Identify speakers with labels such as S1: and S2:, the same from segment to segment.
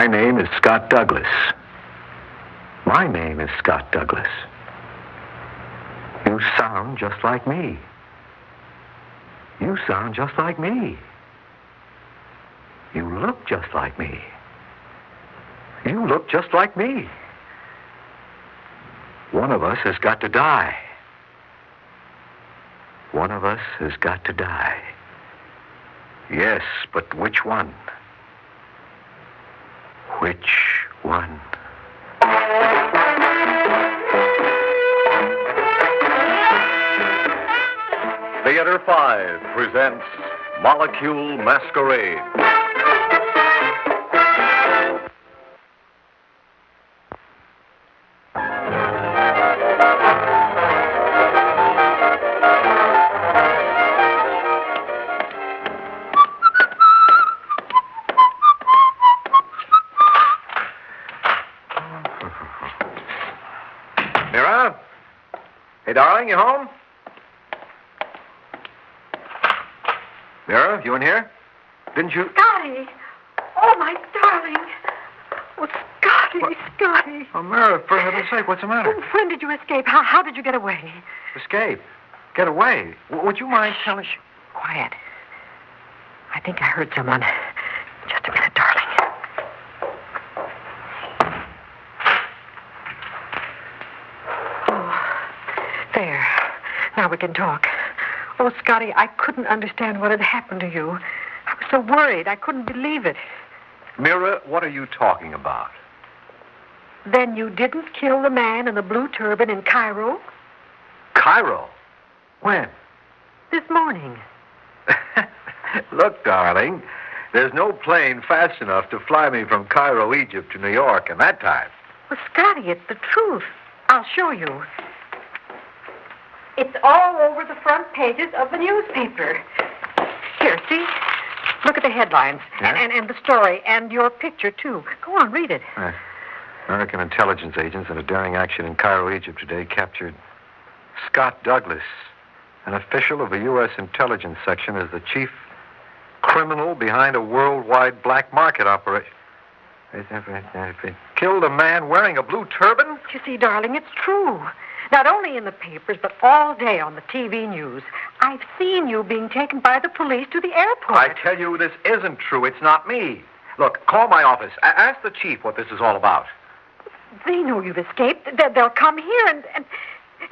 S1: My name is Scott Douglas. My name is Scott Douglas. You sound just like me. You sound just like me. You look just like me. You look just like me. One of us has got to die. One of us has got to die. Yes, but which one? Which one?
S2: Theater 5 presents Molecule Masquerade.
S1: Mira? Hey, darling, you home? Mira, you in here? Didn't you...
S3: Scotty! Oh, my darling! Oh, Scotty,
S1: What?
S3: Scotty!
S1: Oh, Mira, for heaven's sake, what's the matter?
S3: Oh, when did you escape? How did you get away?
S1: Escape. Get away. Would you mind telling...
S3: Quiet. I think I heard someone. Just a minute, darling. Oh, there. Now we can talk. Oh, Scotty, I couldn't understand what had happened to you. I was so worried. I couldn't believe it.
S1: Mira, what are you talking about?
S3: Then you didn't kill the man in the blue turban in Cairo?
S1: Cairo? When?
S3: This morning.
S1: Look, darling, there's no plane fast enough to fly me from Cairo, Egypt to New York in that time.
S3: Well, Scotty, it's the truth. I'll show you. It's all over the front pages of the newspaper. Here, see? Look at the headlines
S1: Yeah?
S3: and the story and your picture, too. Go on, read it.
S1: American intelligence agents in a daring action in Cairo, Egypt today captured Scott Douglas, an official of the U.S. intelligence section, as the chief criminal behind a worldwide black market operation. Killed a man wearing a blue turban?
S3: You see, darling, it's true. Not only in the papers, but all day on the TV news. I've seen you being taken by the police to the airport.
S1: I tell you, this isn't true. It's not me. Look, call my office. Ask the chief what this is all about.
S3: They know you've escaped. They'll come here and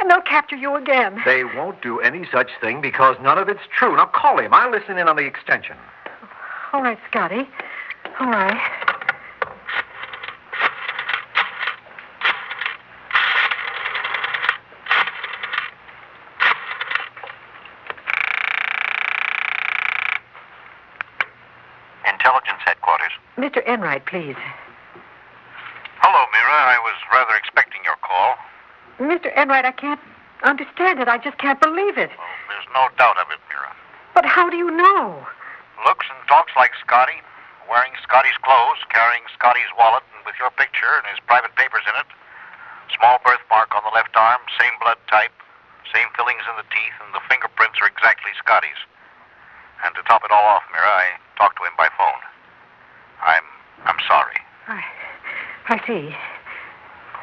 S3: they'll capture you again.
S1: They won't do any such thing because none of it's true. Now call him. I'll listen in on the extension.
S3: All right, Scotty. All right.
S4: Intelligence headquarters.
S3: Mr. Enright, please.
S4: Hello, Mira. I was rather expecting your call.
S3: Mr. Enright, I can't understand it. I just can't believe it.
S4: Well, there's no doubt of it, Mira.
S3: But how do you know?
S4: Looks and talks like Scotty, wearing Scotty's clothes, carrying Scotty's wallet, and with your picture and his private papers in it. Small birthmark on the left arm, same blood type, same fillings in the teeth, and the fingerprints are exactly Scotty's. And to top it all off, Mira, I talked to him by phone. I'm sorry.
S3: I see.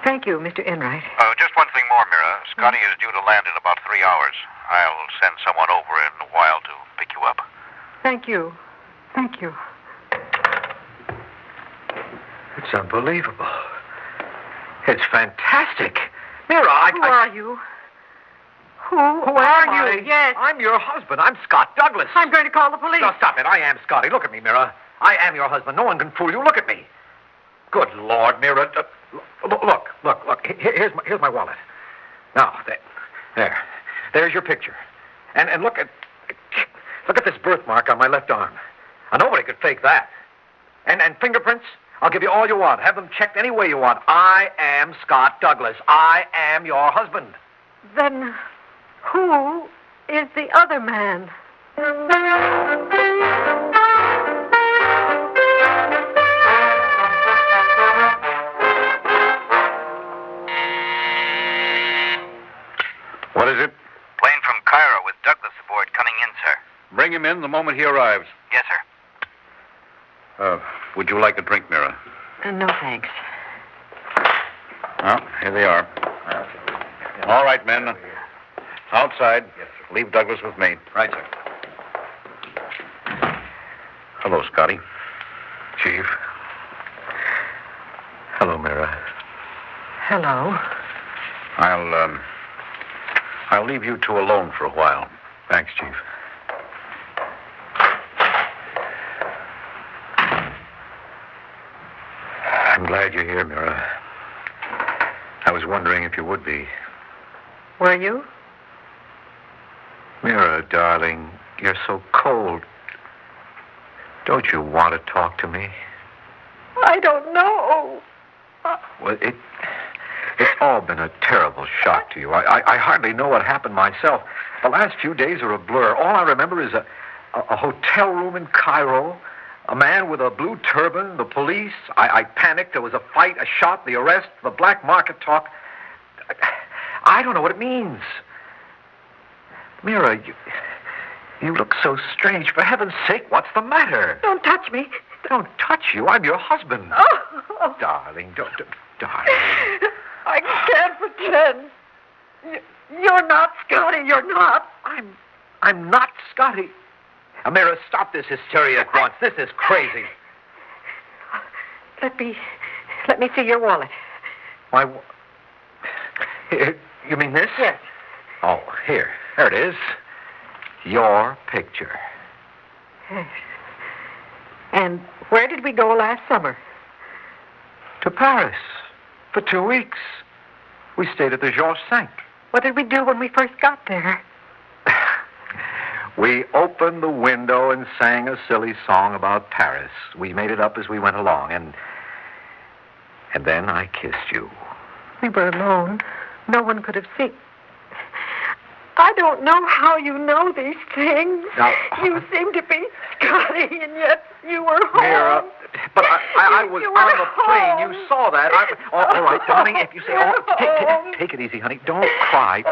S3: Thank you, Mr. Enright.
S4: Just one thing more, Mira. Scotty is due to land in about 3 hours. I'll send someone over in a while to pick you up.
S3: Thank you. Thank you.
S1: It's unbelievable. It's fantastic. Mira,
S3: Who are you? Who
S1: am
S3: are
S1: I?
S3: you? Yes.
S1: I'm your husband. I'm Scott Douglas.
S3: I'm going to call the police.
S1: No, stop it. I am Scotty. Look at me, Mira. I am your husband. No one can fool you. Look at me. Good Lord, Mira. Look. Here's my wallet. Now, there. There's your picture. And look at this birthmark on my left arm. Now, nobody could fake that. And fingerprints? I'll give you all you want. Have them checked any way you want. I am Scott Douglas. I am your husband.
S3: Then who is the other man?
S1: What is it?
S4: Plane from Cairo with Douglas aboard coming in, sir.
S2: Bring him in the moment he arrives.
S4: Yes, sir.
S2: Would you like a drink, Mira?
S3: No, thanks.
S2: Well, here they are. All right, men. Outside. Leave Douglas with me.
S1: Right, sir.
S2: Hello, Scotty.
S1: Chief. Hello, Mira.
S3: Hello.
S2: I'll leave you two alone for a while.
S1: Thanks, Chief. I'm glad you're here, Mira. I was wondering if you would be.
S3: Were you?
S1: Mira, darling, you're so cold. Don't you want to talk to me?
S3: I don't know.
S1: Well, it's all been a terrible shock to you. I hardly know what happened myself. The last few days are a blur. All I remember is a hotel room in Cairo, a man with a blue turban, the police. I panicked. There was a fight, a shot, the arrest, the black market talk. I don't know what it means. Mira, you look so strange. For heaven's sake, what's the matter?
S3: Don't touch me.
S1: Don't touch you. I'm your husband.
S3: Oh.
S1: Darling, darling.
S3: I can't pretend. You're not Scotty. You're not.
S1: I'm not Scotty. Amira, stop this hysteria at once. This is crazy.
S3: Let me see your wallet.
S1: Here, you mean this?
S3: Yes.
S1: Oh, here. There it is. Your picture.
S3: Yes. And where did we go last summer?
S1: To Paris. For 2 weeks. We stayed at the Georges V.
S3: What did we do when we first got there?
S1: We opened the window and sang a silly song about Paris. We made it up as we went along, and then I kissed you.
S3: We were alone. No one could have seen. I don't know how you know these things.
S1: Now,
S3: you seem to be Scotty, and yet you were home.
S1: Mira, but I was
S3: You
S1: on
S3: were
S1: the plane.
S3: home.
S1: You saw that. All right, darling, if you say, take it easy, honey. Don't cry.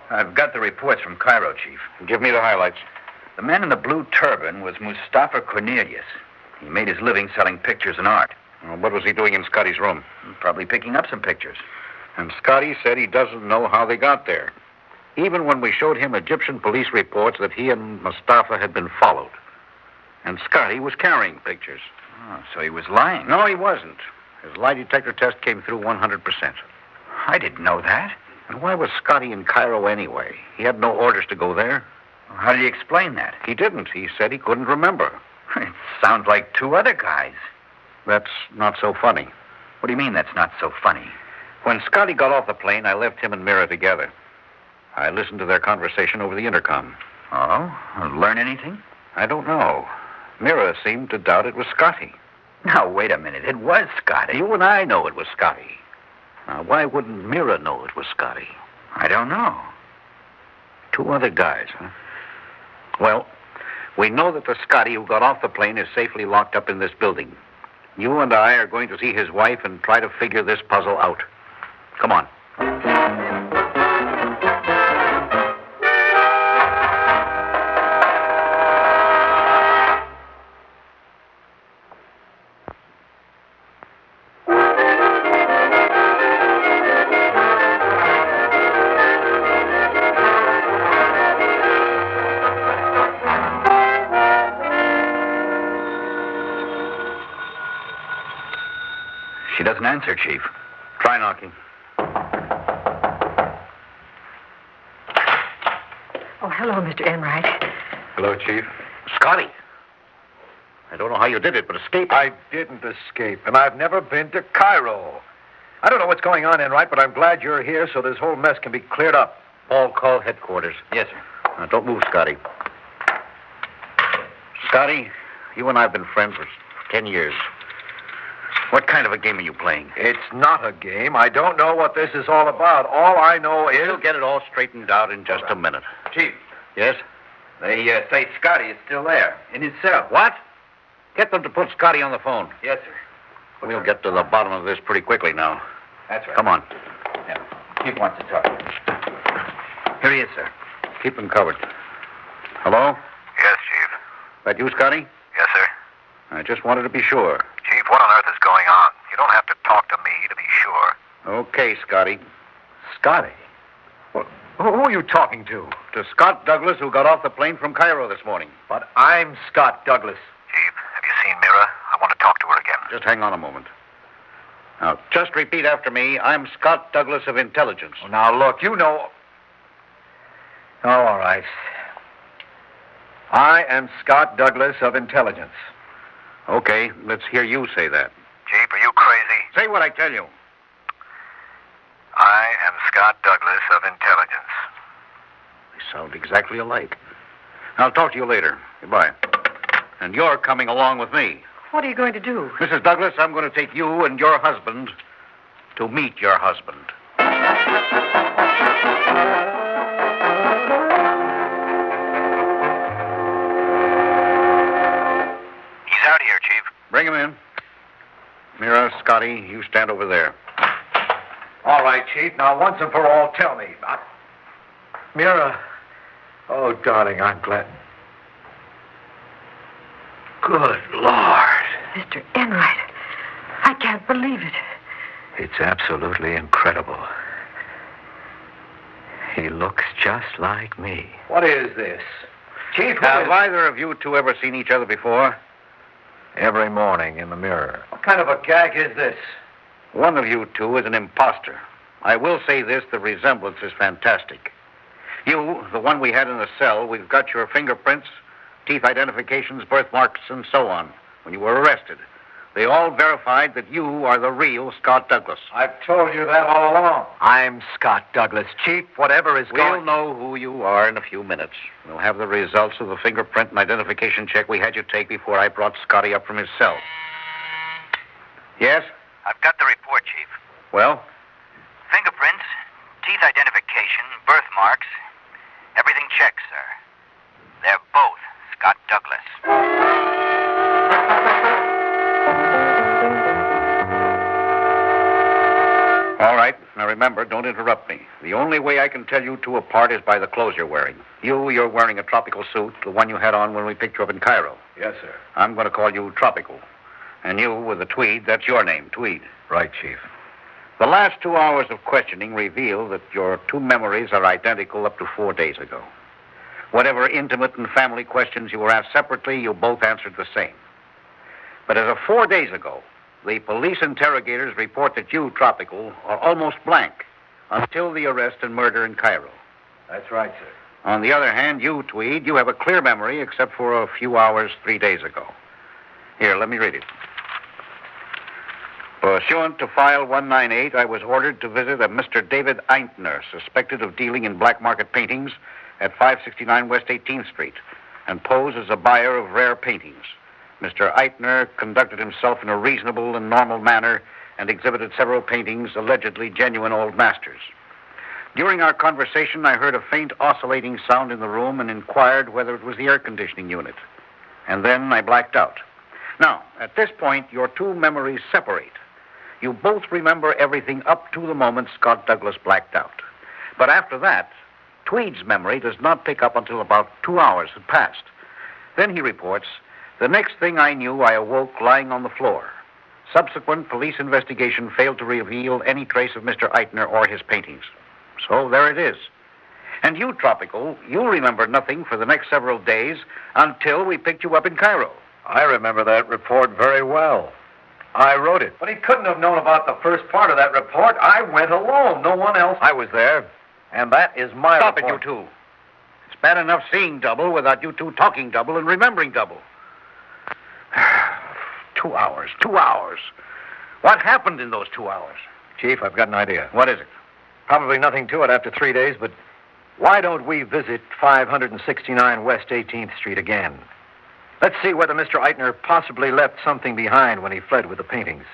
S5: I've got the reports from Cairo, Chief.
S2: Give me the highlights.
S5: The man in the blue turban was Mustafa Cornelius. He made his living selling pictures and art.
S2: Well, what was he doing in Scotty's room?
S5: Probably picking up some pictures.
S2: And Scotty said he doesn't know how they got there. Even when we showed him Egyptian police reports that he and Mustafa had been followed. And Scotty was carrying pictures.
S5: Oh, so he was lying.
S2: No, he wasn't. His lie detector test came through 100%.
S5: I didn't know that.
S2: And why was Scotty in Cairo anyway? He had no orders to go there.
S5: How did he explain that?
S2: He didn't. He said he couldn't remember.
S5: It sounds like two other guys.
S2: That's not so funny.
S5: What do you mean that's not so funny?
S2: When Scotty got off the plane, I left him and Mira together. I listened to their conversation over the intercom.
S5: Oh? Learn anything?
S2: I don't know. Mira seemed to doubt it was Scotty.
S5: Now, wait a minute. It was Scotty.
S2: You and I know it was Scotty. Now, why wouldn't Mira know it was Scotty?
S5: I don't know.
S2: Two other guys, huh? Well, we know that the Scotty who got off the plane is safely locked up in this building. You and I are going to see his wife and try to figure this puzzle out. Come on.
S5: She doesn't answer, Chief.
S2: Try knocking.
S3: Oh, hello, Mr. Enright.
S1: Hello, Chief.
S2: Scotty! I don't know how you did it, but escape.
S1: I didn't escape, and I've never been to Cairo. I don't know what's going on, Enright, but I'm glad you're here so this whole mess can be cleared up.
S2: Paul, call headquarters.
S5: Yes, sir.
S2: Now, don't move, Scotty. Scotty, you and I have been friends for 10 years. What kind of a game are you playing?
S1: It's not a game. I don't know what this is all about. All I know is...
S2: We'll get it all straightened out in just a minute.
S5: Chief,
S2: Yes?
S5: they say Scotty is still there, in his cell.
S2: What? Get them to put Scotty on the phone.
S5: Yes, sir.
S2: We'll get to the bottom of this pretty quickly now.
S5: That's right.
S2: Come on.
S5: Yeah. Chief wants to talk. Here he is, sir.
S2: Keep him covered. Hello?
S4: Yes, Chief.
S2: That you, Scotty?
S4: Yes, sir.
S2: I just wanted to be sure.
S4: Chief, what on earth is going on? You don't have to talk to me to be sure.
S2: Okay, Scotty.
S1: Scotty? Well, who are you talking to?
S2: To Scott Douglas, who got off the plane from Cairo this morning.
S1: But I'm Scott Douglas.
S4: Chief, have you seen Mira? I want to talk to her again.
S2: Just hang on a moment. Now, just repeat after me. I'm Scott Douglas of Intelligence.
S1: Oh, now, look, you know... Oh, all right. I am Scott Douglas of Intelligence.
S2: Okay, let's hear you say that.
S4: Chief, are you crazy?
S2: Say what I tell you.
S4: I am Scott Douglas of Intelligence.
S2: They sound exactly alike. I'll talk to you later. Goodbye. And you're coming along with me.
S3: What are you going to do?
S2: Mrs. Douglas, I'm going to take you and your husband to meet your husband.
S4: He's out here, Chief.
S2: Bring him in. Mira, Scotty, you stand over there.
S1: All right, Chief. Now, once and for all, tell me. Mira. Oh, darling, I'm glad. Good Lord.
S3: Mr. Enright, I can't believe it.
S1: It's absolutely incredible. He looks just like me. What is this? Chief,
S2: Have either of you two ever seen each other before?
S1: Every morning in the mirror. What kind of a gag is this?
S2: One of you two is an imposter. I will say this, the resemblance is fantastic. You, the one we had in the cell, we've got your fingerprints, teeth identifications, birthmarks, and so on, when you were arrested. They all verified that you are the real Scott Douglas.
S1: I've told you that all along. I'm Scott Douglas. Chief, whatever is
S2: We'll know who you are in a few minutes. We'll have the results of the fingerprint and identification check we had you take before I brought Scotty up from his cell. Yes?
S4: I've got the report, Chief.
S2: Well?
S4: Fingerprints, teeth identification, birthmarks, everything checks, sir. They're both Scott Douglas.
S2: All right. Now remember, don't interrupt me. The only way I can tell you two apart is by the clothes you're wearing. You're wearing a tropical suit, the one you had on when we picked you up in Cairo.
S1: Yes, sir.
S2: I'm going to call you Tropical. And you with the tweed, that's your name, Tweed.
S1: Right, Chief.
S2: The last 2 hours of questioning reveal that your two memories are identical up to 4 days ago. Whatever intimate and family questions you were asked separately, you both answered the same. But as of 4 days ago, the police interrogators report that you, Tropical, are almost blank until the arrest and murder in Cairo.
S1: That's right, sir.
S2: On the other hand, you, Tweed, you have a clear memory except for a few hours 3 days ago. Here, let me read it. Pursuant to File 198, I was ordered to visit a Mr. David Eintner, suspected of dealing in black market paintings at 569 West 18th Street, and pose as a buyer of rare paintings. Mr. Eintner conducted himself in a reasonable and normal manner and exhibited several paintings allegedly genuine old masters. During our conversation, I heard a faint oscillating sound in the room and inquired whether it was the air conditioning unit. And then I blacked out. Now, at this point, your two memories separate. You both remember everything up to the moment Scott Douglas blacked out. But after that, Tweed's memory does not pick up until about 2 hours had passed. Then he reports, the next thing I knew, I awoke lying on the floor. Subsequent police investigation failed to reveal any trace of Mr. Eintner or his paintings. So there it is. And you, Tropical, you remember nothing for the next several days until we picked you up in Cairo.
S1: I remember that report very well. I wrote it. But he couldn't have known about the first part of that report. I went alone. No one else. I was there. And that is my
S2: Stop
S1: report.
S2: it, you two. It's bad enough seeing double without you two talking double and remembering double. 2 hours. 2 hours. What happened in those 2 hours?
S1: Chief, I've got an idea.
S2: What is it?
S1: Probably nothing to it after 3 days, but why don't we visit 569 West 18th Street again? Let's see whether Mr. Eintner possibly left something behind when he fled with the paintings.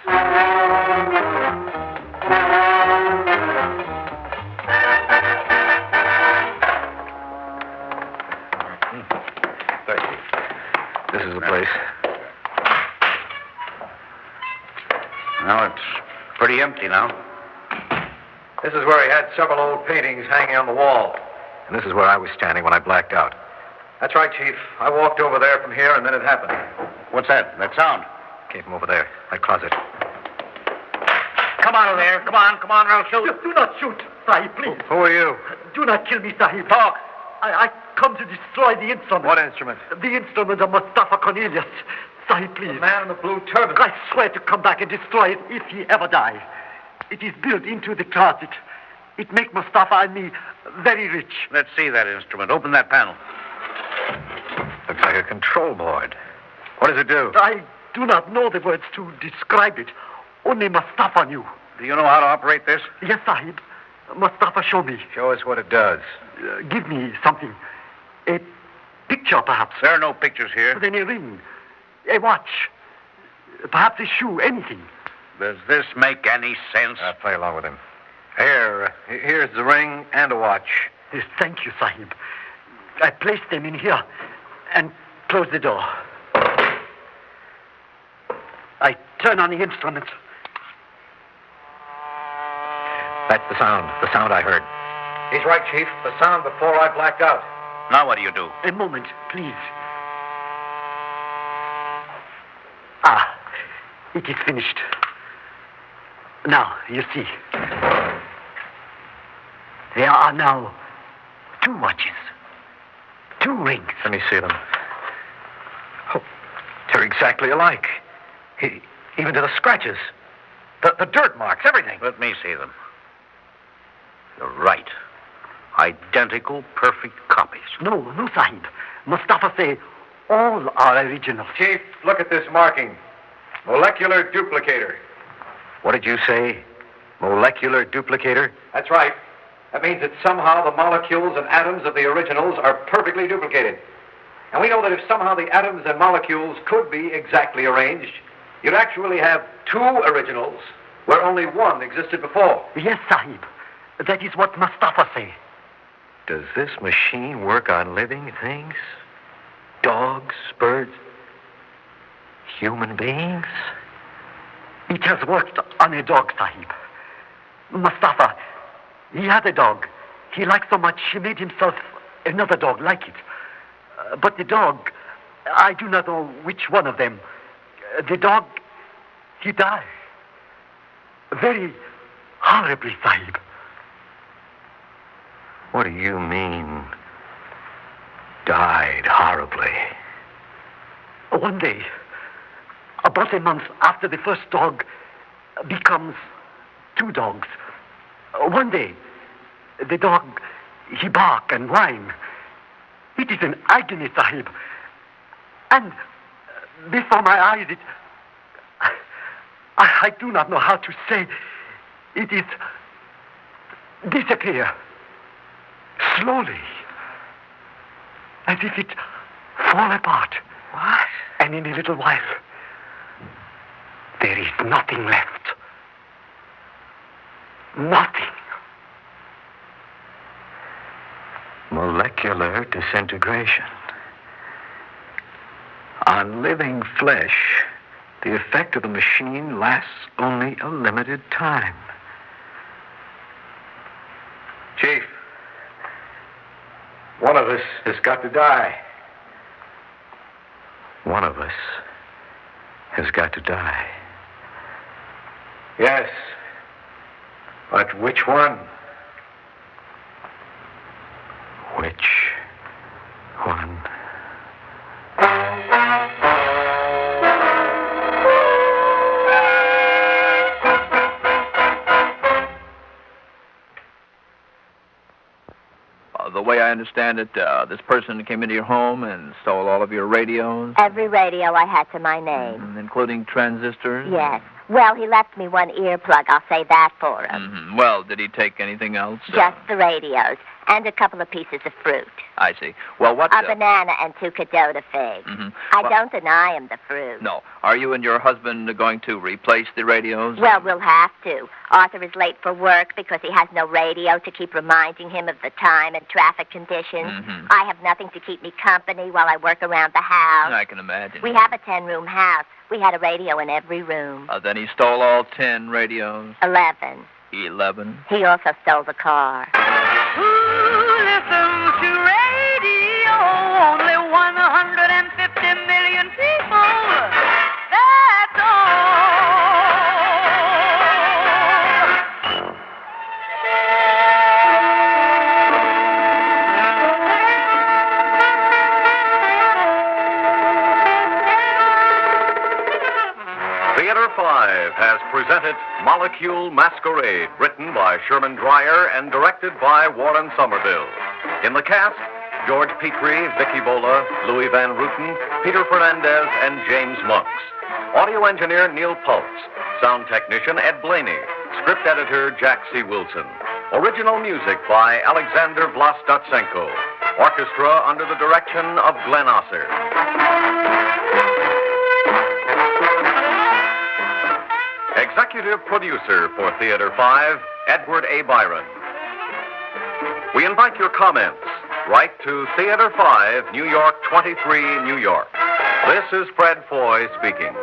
S2: Thank you.
S1: This is the place.
S2: Well, it's pretty empty now.
S1: This is where he had several old paintings hanging on the wall. And this is where I was standing when I blacked out. That's right, Chief. I walked over there from here, and then it happened.
S2: What's that? That sound?
S1: Came from over there, my closet.
S2: Come out of there. Come on, or I'll shoot.
S6: Do not shoot, Sahib, please.
S1: Who are you?
S6: Do not kill me, Sahib.
S2: Talk.
S6: I come to destroy the instrument.
S1: What instrument?
S6: The instrument of Mustafa Cornelius. Sahib, please.
S1: The man in the blue turban.
S6: I swear to come back and destroy it if he ever dies. It is built into the closet. It makes Mustafa and me very rich.
S2: Let's see that instrument. Open that panel.
S1: Looks like a control board. What does it do?
S6: I do not know the words to describe it. Only Mustafa knew.
S2: Do you know how to operate this?
S6: Yes, Sahib. Mustafa, show me.
S1: Show us what it does.
S6: Give me something. A picture, perhaps.
S2: There are no pictures here.
S6: Then a ring. A watch. Perhaps a shoe. Anything.
S2: Does this make any sense?
S1: Play along with him. Here's the ring and a watch.
S6: Yes, thank you, Sahib. I placed them in here and closed the door. I turn on the instrument.
S1: That's the sound I heard. He's right, Chief. The sound before I blacked out.
S2: Now what do you do?
S6: A moment, please. Ah, it is finished. Now, you see. There are now 2 watches. 2 rings.
S1: Let me see them. Oh, they're exactly alike. Even to the scratches. The dirt marks, everything.
S2: Let me see them. You're right. Identical, perfect copies.
S6: No, Sahib. Mustafa say all are original.
S1: Chief, look at this marking. Molecular duplicator. What did you say? Molecular duplicator? That's right. That means that somehow the molecules and atoms of the originals are perfectly duplicated. And we know that if somehow the atoms and molecules could be exactly arranged, you'd actually have 2 originals where only one existed before.
S6: Yes, Sahib. That is what Mustafa say.
S1: Does this machine work on living things? Dogs, birds, human beings?
S6: It has worked on a dog, Sahib. Mustafa, he had a dog. He liked so much, he made himself another dog like it. But the dog, I do not know which one of them. The dog, he died. Very horribly, Sahib.
S1: What do you mean, died horribly?
S6: One day, about a month after the first dog becomes 2 dogs, one day, the dog, he bark and whine. It is an agony, Sahib. And before my eyes, I do not know how to say, it is disappear. Slowly. As if it fall apart.
S3: What?
S6: And in a little while, there is nothing left. Nothing.
S1: Molecular disintegration. On living flesh, the effect of the machine lasts only a limited time. Chief, one of us has got to die. One of us has got to die. Yes, but which one? Which one?
S7: The way I understand it, this person came into your home and stole all of your radios?
S8: Every radio I had to my name.
S7: Including transistors?
S8: Yes. Well, he left me one earplug, I'll say that for him.
S7: Well, did he take anything else?
S8: Just the radios. And a couple of pieces of fruit.
S7: I see. Well, what...
S8: A banana and 2 Cadota figs. I don't deny him the fruit.
S7: No. Are you and your husband going to replace the radios?
S8: Well, we'll have to. Arthur is late for work because he has no radio to keep reminding him of the time and traffic conditions. I have nothing to keep me company while I work around the house.
S7: I can imagine.
S8: We have a 10-room house. We had a radio in every room.
S7: Then he stole all 10 radios?
S8: 11.
S7: 11?
S8: He also stole the car.
S9: Who listens to radio? Only 5 has presented Molecule Masquerade, written by Sherman Dreyer and directed by Warren Somerville. In the cast, George Petrie, Vicky Bola, Louis Van Ruten, Peter Fernandez, and James Monks. Audio engineer Neil Pultz. Sound technician Ed Blaney. Script editor Jack C. Wilson. Original music by Alexander Vlastotsenko. Orchestra under the direction of Glenn Osser. Executive producer for Theater 5, Edward A. Byron. We invite your comments. Write to Theater 5, New York 23, New York. This is Fred Foy speaking.